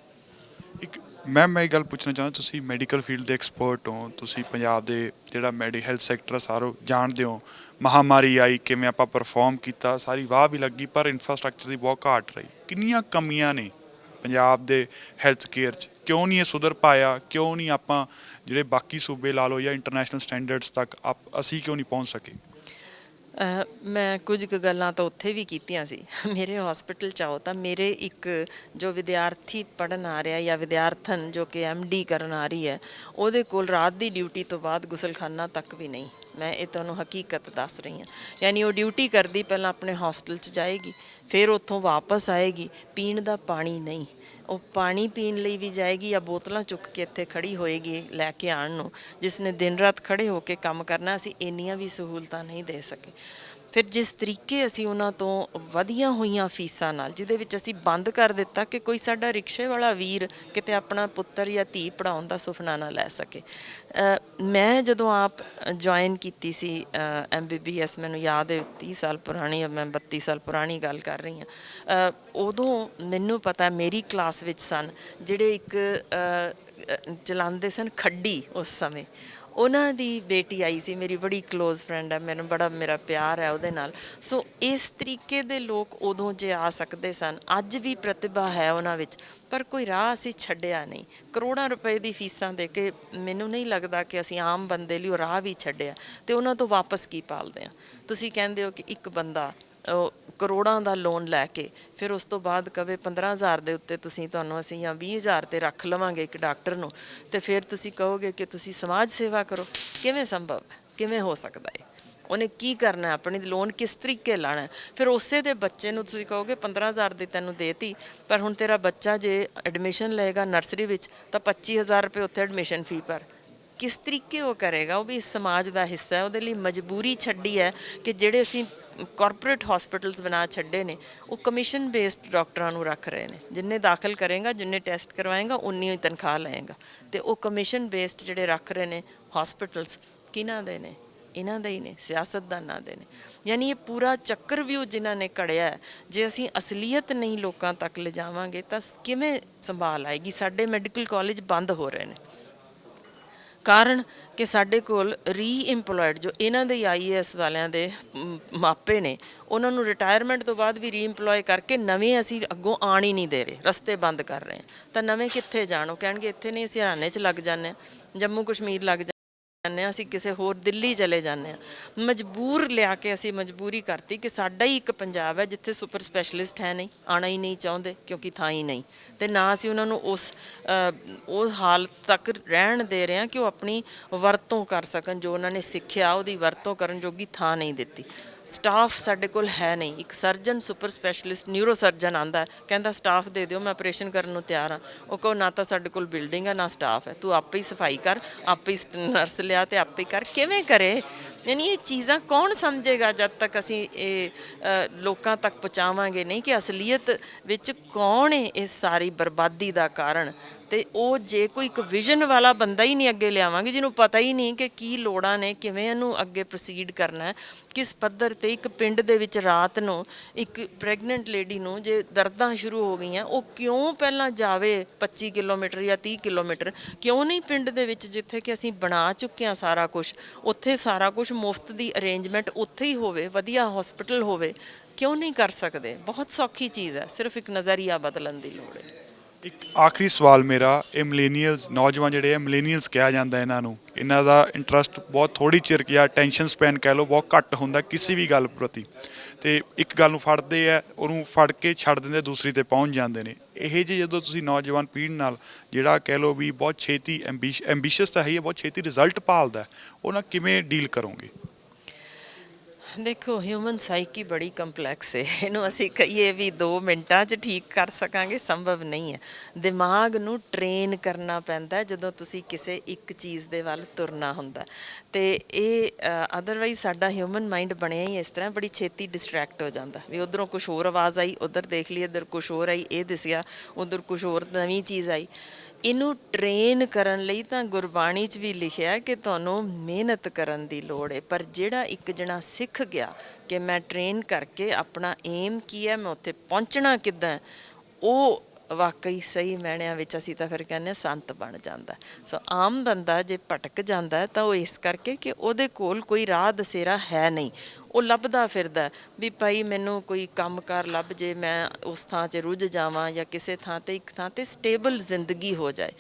ਇੱਕ ਮੈਂ ਇਹ ਗੱਲ ਪੁੱਛਣਾ ਚਾਹੁੰਦਾ, ਤੁਸੀਂ ਮੈਡੀਕਲ ਫੀਲਡ ਦੇ ਐਕਸਪਰਟ ਹੋ, ਤੁਸੀਂ ਪੰਜਾਬ ਦੇ ਜਿਹੜਾ ਹੈਲਥ ਸੈਕਟਰ ਸਾਰਾ ਜਾਣਦੇ ਹੋ। ਮਹਾਮਾਰੀ ਆਈ, ਕਿਵੇਂ ਆਪਾਂ ਪਰਫਾਰਮ ਕੀਤਾ, ਸਾਰੀ ਵਾਹ ਵੀ ਲੱਗੀ, ਪਰ ਇਨਫਰਾਸਟਰਕਚਰ ਦੀ ਬਹੁਤ ਘਾਟ ਰਹੀ। ਕਿੰਨੀਆਂ ਕਮੀਆਂ ਨੇ ਪੰਜਾਬ ਦੇ ਹੈਲਥ ਕੇਅਰ 'ਚ? ਕਿਉਂ ਨਹੀਂ ਇਹ ਸੁਧਰ ਪਾਇਆ? ਕਿਉਂ ਨਹੀਂ ਆਪਾਂ ਜਿਹੜੇ ਬਾਕੀ ਸੂਬੇ ਲਾ ਲਓ ਜਾਂ ਇੰਟਰਨੈਸ਼ਨਲ ਸਟੈਂਡਰਡਸ ਤੱਕ ਅਸੀਂ ਕਿਉਂ ਨਹੀਂ ਪਹੁੰਚ ਸਕੇ? ਮੈਂ ਕੁਝ ਕੁ ਗੱਲਾਂ ਤਾਂ ਉੱਥੇ ਵੀ ਕੀਤੀਆਂ ਸੀ। ਮੇਰੇ ਹੌਸਪੀਟਲ 'ਚ ਆਓ ਤਾਂ ਮੇਰੇ ਇੱਕ ਜੋ ਵਿਦਿਆਰਥੀ ਪੜ੍ਹਨ ਆ ਰਿਹਾ, ਜਾਂ ਵਿਦਿਆਰਥਣ ਜੋ ਕਿ MD ਕਰਨ ਆ ਰਹੀ ਹੈ, ਉਹਦੇ ਕੋਲ ਰਾਤ ਦੀ ਡਿਊਟੀ ਤੋਂ ਬਾਅਦ ਗੁਸਲਖਾਨਾ ਤੱਕ ਵੀ ਨਹੀਂ। ਮੈਂ ਇਹ ਤੁਹਾਨੂੰ ਹਕੀਕਤ ਦੱਸ ਰਹੀ ਹਾਂ। ਯਾਨੀ ਉਹ ਡਿਊਟੀ ਕਰਦੀ ਪਹਿਲਾਂ ਆਪਣੇ ਹੋਸਟਲ 'ਚ ਜਾਏਗੀ, ਫਿਰ ਉੱਥੋਂ ਵਾਪਸ ਆਏਗੀ, ਪੀਣ ਦਾ ਪਾਣੀ ਨਹੀਂ। ਉਹ ਪਾਣੀ ਪੀਣ ਲਈ ਵੀ ਜਾਏਗੀ ਜਾਂ ਬੋਤਲਾਂ ਚੁੱਕ ਕੇ ਇੱਥੇ ਖੜੀ ਹੋਏਗੀ ਲੈ ਕੇ ਆਉਣ ਨੂੰ, ਜਿਸ ਨੇ ਦਿਨ ਰਾਤ ਖੜੇ ਹੋ ਕੇ ਕੰਮ ਕਰਨਾ। ਅਸੀਂ ਇੰਨੀਆਂ ਵੀ ਸਹੂਲਤਾਂ ਨਹੀਂ ਦੇ ਸਕੇ। ਫਿਰ ਜਿਸ ਤਰੀਕੇ ਅਸੀਂ ਉਹਨਾਂ ਤੋਂ ਵਧੀਆਂ ਹੋਈਆਂ ਫੀਸਾਂ ਨਾਲ, ਜਿਹਦੇ ਵਿੱਚ ਅਸੀਂ ਬੰਦ ਕਰ ਦਿੱਤਾ ਕਿ ਕੋਈ ਸਾਡਾ ਰਿਕਸ਼ੇ ਵਾਲਾ ਵੀਰ ਕਿਤੇ ਆਪਣਾ ਪੁੱਤਰ ਜਾਂ ਧੀ ਪੜ੍ਹਾਉਣ ਦਾ ਸੁਪਨਾ ਨਾ ਲੈ ਸਕੇ। ਮੈਂ ਜਦੋਂ ਆਪ ਜੁਆਇਨ ਕੀਤੀ ਸੀ MBBS, ਮੈਨੂੰ ਯਾਦ ਹੈ 30 ਸਾਲ ਪੁਰਾਣੀ, ਮੈਂ 32 ਸਾਲ ਪੁਰਾਣੀ ਗੱਲ ਕਰ ਰਹੀ ਹਾਂ। ਉਦੋਂ ਮੈਨੂੰ ਪਤਾ ਮੇਰੀ ਕਲਾਸ ਵਿੱਚ ਸਨ ਜਿਹੜੇ ਇੱਕ ਚਲਾਉਂਦੇ ਸਨ ਖੱਡੀ, ਉਸ ਸਮੇਂ ਉਹਨਾਂ ਦੀ ਬੇਟੀ ਆਈ ਸੀ, ਮੇਰੀ ਬੜੀ ਕਲੋਜ਼ ਫਰੈਂਡ ਹੈ, ਮੈਨੂੰ ਬੜਾ ਮੇਰਾ ਪਿਆਰ ਹੈ ਉਹਦੇ ਨਾਲ। ਸੋ ਇਸ ਤਰੀਕੇ ਦੇ ਲੋਕ ਉਦੋਂ ਜੇ ਆ ਸਕਦੇ ਸਨ। ਅੱਜ ਵੀ ਪ੍ਰਤਿਭਾ ਹੈ ਉਹਨਾਂ ਵਿੱਚ, ਪਰ ਕੋਈ ਰਾਹ ਅਸੀਂ ਛੱਡਿਆ ਨਹੀਂ। ਕਰੋੜਾਂ ਰੁਪਏ ਦੀ ਫੀਸਾਂ ਦੇ ਕੇ ਮੈਨੂੰ ਨਹੀਂ ਲੱਗਦਾ ਕਿ ਅਸੀਂ ਆਮ ਬੰਦੇ ਲਈ ਉਹ ਰਾਹ ਵੀ ਛੱਡਿਆ, ਅਤੇ ਉਹਨਾਂ ਤੋਂ ਵਾਪਸ ਕੀ ਪਾਲਦੇ ਹਾਂ। ਤੁਸੀਂ ਕਹਿੰਦੇ ਹੋ ਕਿ ਇੱਕ ਬੰਦਾ ਕਰੋੜਾਂ ਦਾ ਲੋਨ ਲੈ ਕੇ ਫਿਰ ਉਸ ਤੋਂ ਬਾਅਦ ਕਵੇ 15,000 ਦੇ ਉੱਤੇ ਤੁਹਾਨੂੰ ਅਸੀਂ ਜਾਂ 20,000 'ਤੇ ਰੱਖ ਲਵਾਂਗੇ ਇੱਕ ਡਾਕਟਰ ਨੂੰ, ਅਤੇ ਫਿਰ ਤੁਸੀਂ ਕਹੋਗੇ ਕਿ ਤੁਸੀਂ ਸਮਾਜ ਸੇਵਾ ਕਰੋ। ਕਿਵੇਂ ਸੰਭਵ ਹੈ? ਕਿਵੇਂ ਹੋ ਸਕਦਾ ਹੈ? ਉਹਨੇ ਕੀ ਕਰਨਾ, ਆਪਣੀ ਲੋਨ ਕਿਸ ਤਰੀਕੇ ਲਾਣਾ? ਫਿਰ ਉਸੇ ਦੇ ਬੱਚੇ ਨੂੰ ਤੁਸੀਂ ਕਹੋਗੇ 15,000 ਦੀ ਤੈਨੂੰ ਦੇਤੀ, ਪਰ ਹੁਣ ਤੇਰਾ ਬੱਚਾ ਜੇ ਐਡਮਿਸ਼ਨ ਲਏਗਾ ਨਰਸਰੀ ਵਿੱਚ ਤਾਂ 25,000 ਰੁਪਏ ਉੱਥੇ ਐਡਮਿਸ਼ਨ ਫੀ ਪਰ। ਕਿਸ ਤਰੀਕੇ ਉਹ ਕਰੇਗਾ, ਉਹ ਵੀ ਇਸ ਸਮਾਜ ਦਾ ਹਿੱਸਾ ਹੈ। ਉਹਦੇ ਲਈ ਮਜਬੂਰੀ ਛੱਡੀ ਹੈ ਕਿ ਜਿਹੜੇ ਅਸੀਂ ਕਾਰਪੋਰੇਟ ਹਸਪੀਟਲਸ ਬਣਾ ਛੱਡੇ ਨੇ, ਉਹ ਕਮਿਸ਼ਨ ਬੇਸਡ ਡਾਕਟਰਾਂ ਨੂੰ ਰੱਖ ਰਹੇ ਨੇ। ਜਿੰਨੇ ਦਾਖਲ ਕਰੇਗਾ, ਜਿੰਨੇ ਟੈਸਟ ਕਰਵਾਏਗਾ, ਉਨੀ ਹੀ ਤਨਖਾਹ ਲਏਗਾ। ਤੇ ਉਹ ਕਮਿਸ਼ਨ ਬੇਸਡ ਜਿਹੜੇ ਰੱਖ ਰਹੇ ਨੇ ਹਸਪੀਟਲਸ, ਕਿਹਨਾਂ ਦੇ ਨੇ? ਇਹਨਾਂ ਦੇ ਹੀ ਨੇ, ਸਿਆਸਤਦਾਨਾਂ ਦੇ ਨੇ। ਯਾਨੀ ਇਹ ਪੂਰਾ ਚੱਕਰਵਿਊਹ ਜਿਨ੍ਹਾਂ ਨੇ ਘੜਿਆ ਹੈ, ਜੇ ਅਸੀਂ ਅਸਲੀਅਤ ਨਹੀਂ ਲੋਕਾਂ ਤੱਕ ਲਿਜਾਵਾਂਗੇ ਤਾਂ ਕਿਵੇਂ ਸੰਭਾਲ ਆਏਗੀ? ਸਾਡੇ ਮੈਡੀਕਲ ਕਾਲਜ ਬੰਦ ਹੋ ਰਹੇ ਨੇ, ਕਾਰਨ ਕਿ ਸਾਡੇ ਕੋਲ ਰੀਇੰਪਲੋਇਡ ਜੋ ਇਹਨਾਂ ਦੇ IAS ਵਾਲਿਆਂ ਦੇ ਮਾਪੇ ਨੇ, ਉਹਨਾਂ ਨੂੰ ਰਿਟਾਇਰਮੈਂਟ ਤੋਂ ਬਾਅਦ ਵੀ ਰੀਇੰਪਲੋਏ ਕਰਕੇ ਨਵੇਂ ਅਸੀਂ ਅੱਗੋਂ ਆਣ ਹੀ ਨਹੀਂ ਦੇ ਰਹੇ, ਰਸਤੇ ਬੰਦ ਕਰ ਰਹੇ ਹਾਂ। ਤਾਂ ਨਵੇਂ ਕਿੱਥੇ ਜਾਣ? ਉਹ ਕਹਿਣਗੇ ਇੱਥੇ ਨਹੀਂ, ਅਸੀਂ ਹਰਿਆਣੇ 'ਚ ਲੱਗ ਜਾਂਦੇ ਹਾਂ, ਜੰਮੂ ਕਸ਼ਮੀਰ ਲੱਗ ਜਾਂਦੇ ਹਾਂ, ਅਸੀਂ ਕਿਸੇ ਹੋਰ ਦਿੱਲੀ ਚਲੇ ਜਾਂਦੇ ਹਾਂ। ਮਜਬੂਰ ਲਿਆ ਕੇ ਅਸੀਂ ਮਜਬੂਰੀ ਕਰਤੀ ਕਿ ਸਾਡਾ ਹੀ ਇੱਕ ਪੰਜਾਬ ਹੈ ਜਿੱਥੇ ਸੁਪਰ ਸਪੈਸ਼ਲਿਸਟ ਹੈ ਨਹੀਂ, ਆਉਣਾ ਹੀ ਨਹੀਂ ਚਾਹੁੰਦੇ ਕਿਉਂਕਿ ਥਾਂ ਹੀ ਨਹੀਂ। ਅਤੇ ਨਾ ਅਸੀਂ ਉਹਨਾਂ ਨੂੰ ਉਸ ਹਾਲਤ ਤੱਕ ਰਹਿਣ ਦੇ ਰਹੇ ਹਾਂ ਕਿ ਉਹ ਆਪਣੀ ਵਰਤੋਂ ਕਰ ਸਕਣ, ਜੋ ਉਹਨਾਂ ਨੇ ਸਿੱਖਿਆ ਉਹਦੀ ਵਰਤੋਂ ਕਰਨ ਜੋਗੀ ਥਾਂ ਨਹੀਂ ਦਿੱਤੀ। ਸਟਾਫ ਸਾਡੇ ਕੋਲ ਹੈ ਨਹੀਂ। ਇੱਕ surgeon super specialist neuro surgeon ਆਉਂਦਾ, ਕਹਿੰਦਾ ਸਟਾਫ ਦੇ ਦਿਓ, ਮੈਂ ਆਪਰੇਸ਼ਨ ਕਰਨ ਨੂੰ ਤਿਆਰ ਹਾਂ। ਉਹ ਕਹੋ ਨਾ ਤਾਂ ਸਾਡੇ ਕੋਲ ਬਿਲਡਿੰਗ ਹੈ, ਨਾ ਸਟਾਫ ਹੈ, ਤੂੰ ਆਪੇ ਹੀ ਸਫਾਈ ਕਰ, ਆਪੇ ਹੀ ਨਰਸ ਲਿਆ ਅਤੇ ਆਪੇ ਹੀ ਕਰ। ਕਿਵੇਂ ਕਰੇ? ਯਾਨੀ ਇਹ ਚੀਜ਼ਾਂ ਕੌਣ ਸਮਝੇਗਾ ਜਦ ਤੱਕ ਅਸੀਂ ਇਹ ਲੋਕਾਂ ਤੱਕ ਪਹੁੰਚਾਵਾਂਗੇ ਨਹੀਂ ਕਿ ਅਸਲੀਅਤ ਵਿੱਚ ਕੌਣ ਹੈ ਇਸ ਸਾਰੀ ਬਰਬਾਦੀ ਦਾ ਕਾਰਨ। ਅਤੇ ਉਹ ਜੇ ਕੋਈ ਇੱਕ ਵਿਜ਼ਨ ਵਾਲਾ ਬੰਦਾ ਹੀ ਨਹੀਂ ਅੱਗੇ ਲਿਆਵਾਂਗੇ, ਜਿਹਨੂੰ ਪਤਾ ਹੀ ਨਹੀਂ ਕਿ ਕੀ ਲੋੜਾਂ ਨੇ, ਕਿਵੇਂ ਇਹਨੂੰ ਅੱਗੇ ਪ੍ਰੋਸੀਡ ਕਰਨਾ ਹੈ, ਕਿਸ ਪੱਧਰ 'ਤੇ। ਇੱਕ ਪਿੰਡ ਦੇ ਵਿੱਚ ਰਾਤ ਨੂੰ ਇੱਕ ਪ੍ਰੈਗਨੈਂਟ ਲੇਡੀ ਨੂੰ ਜੇ ਦਰਦਾਂ ਸ਼ੁਰੂ ਹੋ ਗਈਆਂ, ਉਹ ਕਿਉਂ ਪਹਿਲਾਂ ਜਾਵੇ 25 ਕਿਲੋਮੀਟਰ ਜਾਂ 30 ਕਿਲੋਮੀਟਰ? ਕਿਉਂ ਨਹੀਂ ਪਿੰਡ ਦੇ ਵਿੱਚ, ਜਿੱਥੇ ਕਿ ਅਸੀਂ ਬਣਾ ਚੁੱਕੇ ਹਾਂ ਸਾਰਾ ਕੁਛ, ਉੱਥੇ ਸਾਰਾ ਕੁਛ ਮੁਫਤ ਦੀ ਅਰੇਂਜਮੈਂਟ ਉੱਥੇ ਹੀ ਹੋਵੇ, ਵਧੀਆ ਹਸਪੀਟਲ ਹੋਵੇ? ਕਿਉਂ ਨਹੀਂ ਕਰ ਸਕਦੇ? ਬਹੁਤ ਸੌਖੀ ਚੀਜ਼ ਹੈ, ਸਿਰਫ ਇੱਕ ਨਜ਼ਰੀਆ ਬਦਲਣ ਦੀ ਲੋੜ ਹੈ। ਇੱਕ ਆਖਰੀ ਸਵਾਲ ਮੇਰਾ, ਇਹ ਮਿਲੇਨੀਅਲਸ ਨੌਜਵਾਨ ਜਿਹੜੇ ਆ, ਮਿਲੇਨੀਅਲਸ ਕਿਹਾ ਜਾਂਦਾ ਇਹਨਾਂ ਨੂੰ, ਇਹਨਾਂ ਦਾ ਇੰਟਰਸਟ ਬਹੁਤ ਥੋੜ੍ਹੀ ਚਿਰ ਜਾਂ ਟੈਨਸ਼ਨ ਸਪੈਨ ਕਹਿ ਲਓ ਬਹੁਤ ਘੱਟ ਹੁੰਦਾ ਕਿਸੇ ਵੀ ਗੱਲ ਪ੍ਰਤੀ, ਅਤੇ ਇੱਕ ਗੱਲ ਨੂੰ ਫੜਦੇ ਆ, ਉਹਨੂੰ ਫੜ ਕੇ ਛੱਡ ਦਿੰਦੇ, ਦੂਸਰੀ 'ਤੇ ਪਹੁੰਚ ਜਾਂਦੇ ਨੇ। ਇਹ ਜਿਹੇ ਜਦੋਂ ਤੁਸੀਂ ਨੌਜਵਾਨ ਪੀੜ੍ਹੀ ਨਾਲ ਜਿਹੜਾ ਕਹਿ ਲਓ ਵੀ ਬਹੁਤ ਛੇਤੀ ਐਂਬੀਸ਼ੀਅਸ ਤਾਂ ਹੈ ਹੀ, ਬਹੁਤ ਛੇਤੀ ਰਿਜ਼ਲਟ ਭਾਲਦਾ, ਉਹ ਨਾਲ ਕਿਵੇਂ ਡੀਲ ਕਰੋਗੇ? ਦੇਖੋ, ਹਿਊਮਨ ਸਾਈਕੀ ਬੜੀ ਕੰਪਲੈਕਸ ਹੈ। ਇਹਨੂੰ ਅਸੀਂ ਕਹੀਏ ਵੀ 2 ਮਿੰਟਾਂ 'ਚ ਠੀਕ ਕਰ ਸਕਾਂਗੇ, ਸੰਭਵ ਨਹੀਂ ਹੈ। ਦਿਮਾਗ ਨੂੰ ਟ੍ਰੇਨ ਕਰਨਾ ਪੈਂਦਾ ਜਦੋਂ ਤੁਸੀਂ ਕਿਸੇ ਇੱਕ ਚੀਜ਼ ਦੇ ਵੱਲ ਤੁਰਨਾ ਹੁੰਦਾ। ਅਤੇ ਇਹ ਅਦਰਵਾਈਜ਼ ਸਾਡਾ ਹਿਊਮਨ ਮਾਈਂਡ ਬਣਿਆ ਹੀ ਇਸ ਤਰ੍ਹਾਂ, ਬੜੀ ਛੇਤੀ ਡਿਸਟਰੈਕਟ ਹੋ ਜਾਂਦਾ ਵੀ ਉੱਧਰੋਂ ਕੁਛ ਹੋਰ ਆਵਾਜ਼ ਆਈ, ਉੱਧਰ ਦੇਖ ਲਈ, ਇੱਧਰ ਕੁਛ ਹੋਰ ਆਈ, ਇਹ ਦਿਸਿਆ, ਉੱਧਰ ਕੁਛ ਹੋਰ ਨਵੀਂ ਚੀਜ਼ ਆਈ। ਇਹਨੂੰ ਟ੍ਰੇਨ ਕਰਨ ਲਈ ਤਾਂ ਗੁਰਬਾਣੀ 'ਚ ਵੀ ਲਿਖਿਆ ਕਿ ਤੁਹਾਨੂੰ ਮਿਹਨਤ ਕਰਨ ਦੀ ਲੋੜ ਹੈ। ਪਰ ਜਿਹੜਾ ਇੱਕ ਜਣਾ ਸਿੱਖ ਗਿਆ ਕਿ ਮੈਂ ਟ੍ਰੇਨ ਕਰਕੇ ਆਪਣਾ ਏਮ ਕੀ ਹੈ, ਮੈਂ ਉੱਥੇ ਪਹੁੰਚਣਾ ਕਿੱਦਾਂ, ਉਹ ਵਾਕਈ ਸਹੀ ਮਾਇਨਿਆਂ ਵਿੱਚ ਅਸੀਂ ਤਾਂ ਫਿਰ ਕਹਿੰਦੇ ਹਾਂ ਸੰਤ ਬਣ ਜਾਂਦਾ। ਸੋ ਆਮ ਬੰਦਾ ਜੇ ਭਟਕ ਜਾਂਦਾ ਤਾਂ ਉਹ ਇਸ ਕਰਕੇ ਕਿ ਉਹਦੇ ਕੋਲ ਕੋਈ ਰਾਹ ਦਸੇਰਾ ਹੈ ਨਹੀਂ। ਉਹ ਲੱਭਦਾ ਫਿਰਦਾ ਵੀ ਭਾਈ ਮੈਨੂੰ ਕੋਈ ਕੰਮਕਾਰ ਲੱਭ ਜੇ, ਮੈਂ ਉਸ ਥਾਂ 'ਚ ਰੁੱਝ ਜਾਵਾਂ, ਜਾਂ ਕਿਸੇ ਥਾਂ 'ਤੇ ਇੱਕ ਥਾਂ 'ਤੇ ਸਟੇਬਲ ਜ਼ਿੰਦਗੀ ਹੋ ਜਾਏ।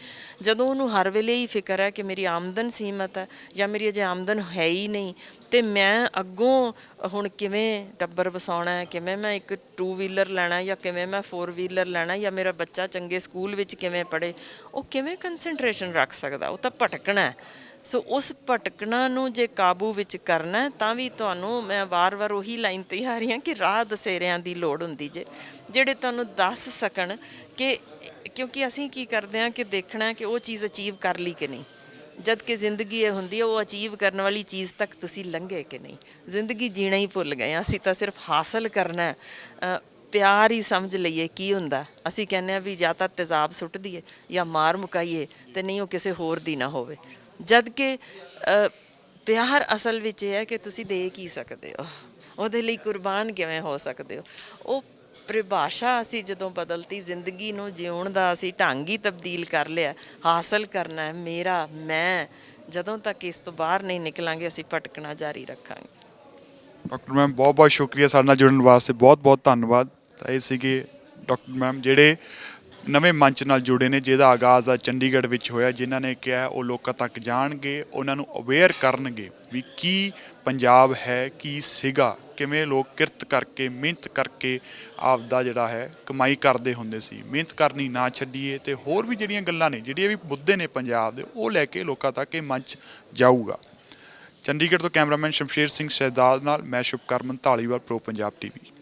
ਜਦੋਂ ਉਹਨੂੰ ਹਰ ਵੇਲੇ ਹੀ ਫਿਕਰ ਹੈ ਕਿ ਮੇਰੀ ਆਮਦਨ ਸੀਮਤ ਹੈ, ਜਾਂ ਮੇਰੀ ਅਜੇ ਆਮਦਨ ਹੈ ਹੀ ਨਹੀਂ, ਅਤੇ ਮੈਂ ਅੱਗੋਂ ਹੁਣ ਕਿਵੇਂ ਟੱਬਰ ਵਸਾਉਣਾ ਹੈ, ਕਿਵੇਂ ਮੈਂ ਇੱਕ 2 ਵੀਲਰ ਲੈਣਾ, ਜਾਂ ਕਿਵੇਂ ਮੈਂ 4 ਵੀਲਰ ਲੈਣਾ, ਜਾਂ ਮੇਰਾ ਬੱਚਾ ਚੰਗੇ ਸਕੂਲ ਵਿੱਚ ਕਿਵੇਂ ਪੜ੍ਹੇ, ਉਹ ਕਿਵੇਂ ਕੰਸਨਟਰੇਸ਼ਨ ਰੱਖ ਸਕਦਾ? ਉਹ ਤਾਂ ਭਟਕਣਾ ਹੈ। ਸੋ ਉਸ ਭਟਕਣਾ ਨੂੰ ਜੇ ਕਾਬੂ ਵਿੱਚ ਕਰਨਾ ਤਾਂ ਵੀ ਤੁਹਾਨੂੰ, ਮੈਂ ਵਾਰ-ਵਾਰ ਉਹੀ ਲਾਈਨ 'ਤੇ ਆ ਰਹੀ ਹਾਂ ਕਿ ਰਾਹ ਦਸੇਰਿਆਂ ਦੀ ਲੋੜ ਹੁੰਦੀ ਜੇ, ਜਿਹੜੇ ਤੁਹਾਨੂੰ ਦੱਸ ਸਕਣ ਕਿ, ਕਿਉਂਕਿ ਅਸੀਂ ਕੀ ਕਰਦੇ ਹਾਂ ਕਿ ਦੇਖਣਾ ਕਿ ਉਹ ਚੀਜ਼ ਅਚੀਵ ਕਰ ਲਈ ਕਿ ਨਹੀਂ, ਜਦ ਕਿ ਜ਼ਿੰਦਗੀ ਇਹ ਹੁੰਦੀ ਹੈ ਉਹ ਅਚੀਵ ਕਰਨ ਵਾਲੀ ਚੀਜ਼ ਤੱਕ ਤੁਸੀਂ ਲੰਘੇ ਕਿ ਨਹੀਂ। ਜ਼ਿੰਦਗੀ ਜੀਣਾ ਹੀ ਭੁੱਲ ਗਏ ਹਾਂ ਅਸੀਂ ਤਾਂ, ਸਿਰਫ ਹਾਸਲ ਕਰਨਾ। ਪਿਆਰ ਹੀ ਸਮਝ ਲਈਏ ਕੀ ਹੁੰਦਾ। ਅਸੀਂ ਕਹਿੰਦੇ ਹਾਂ ਵੀ ਜਾਂ ਤਾਂ ਤੇਜ਼ਾਬ ਸੁੱਟ ਦਈਏ ਜਾਂ ਮਾਰ ਮੁਕਾਈਏ, ਅਤੇ ਨਹੀਂ ਉਹ ਕਿਸੇ ਹੋਰ ਦੀ ਨਾ ਹੋਵੇ। ਜਦ ਕਿ ਪਿਆਰ ਅਸਲ ਵਿੱਚ ਇਹ ਹੈ ਕਿ ਤੁਸੀਂ ਦੇ ਕੀ ਸਕਦੇ ਹੋ, ਉਹਦੇ ਲਈ ਕੁਰਬਾਨ ਕਿਵੇਂ ਹੋ ਸਕਦੇ ਹੋ। ਉਹ ਪਰਿਭਾਸ਼ਾ ਅਸੀਂ ਜਦੋਂ ਬਦਲਤੀ, ਜ਼ਿੰਦਗੀ ਨੂੰ ਜਿਉਣ ਦਾ ਅਸੀਂ ਢੰਗ ਹੀ ਤਬਦੀਲ ਕਰ ਲਿਆ। ਹਾਸਲ ਕਰਨਾ ਹੈ ਮੇਰਾ, ਮੈਂ, ਜਦੋਂ ਤੱਕ ਇਸ ਤੋਂ ਬਾਹਰ ਨਹੀਂ ਨਿਕਲਾਂਗੇ ਅਸੀਂ ਭਟਕਣਾ ਜਾਰੀ ਰੱਖਾਂਗੇ। ਡਾਕਟਰ ਮੈਮ ਬਹੁਤ ਬਹੁਤ ਸ਼ੁਕਰੀਆ ਸਾਡੇ ਨਾਲ ਜੁੜਨ ਵਾਸਤੇ, ਬਹੁਤ ਬਹੁਤ ਧੰਨਵਾਦ। ਤਾਂ ਇਹ ਸੀਗੇ ਡਾਕਟਰ ਮੈਮ ਜਿਹੜੇ ਨਵੇਂ ਮੰਚ ਨਾਲ ਜੁੜੇ ਨੇ, ਜਿਹਦਾ ਆਗਾਜ਼ ਆ ਚੰਡੀਗੜ੍ਹ ਵਿੱਚ ਹੋਇਆ, ਜਿਨ੍ਹਾਂ ਨੇ ਕਿਹਾ ਉਹ ਲੋਕਾਂ ਤੱਕ ਜਾਣਗੇ, ਉਹਨਾਂ ਨੂੰ ਅਵੇਅਰ ਕਰਨਗੇ ਵੀ ਕੀ ਪੰਜਾਬ ਹੈ, ਕੀ ਸੀਗਾ, ਕਿਵੇਂ ਲੋਕ ਕਿਰਤ ਕਰਕੇ, ਮਿਹਨਤ ਕਰਕੇ ਆਪਦਾ ਜਿਹੜਾ ਹੈ ਕਮਾਈ ਕਰਦੇ ਹੁੰਦੇ ਸੀ। ਮਿਹਨਤ ਕਰਨੀ ਨਾ ਛੱਡੀਏ, ਅਤੇ ਹੋਰ ਵੀ ਜਿਹੜੀਆਂ ਗੱਲਾਂ ਨੇ, ਜਿਹੜੀਆਂ ਵੀ ਮੁੱਦੇ ਨੇ ਪੰਜਾਬ ਦੇ, ਉਹ ਲੈ ਕੇ ਲੋਕਾਂ ਤੱਕ ਇਹ ਮੰਚ ਜਾਊਗਾ। ਚੰਡੀਗੜ੍ਹ ਤੋਂ ਕੈਮਰਾਮੈਨ ਸ਼ਮਸ਼ੇਰ ਸਿੰਘ ਸ਼ਹਿਜ਼ਾਦ ਨਾਲ ਮੈਂ ਸ਼ੁਭਕਰਮਨ ਧਾਲੀਵਾਲ, ਪ੍ਰੋ ਪੰਜਾਬ TV।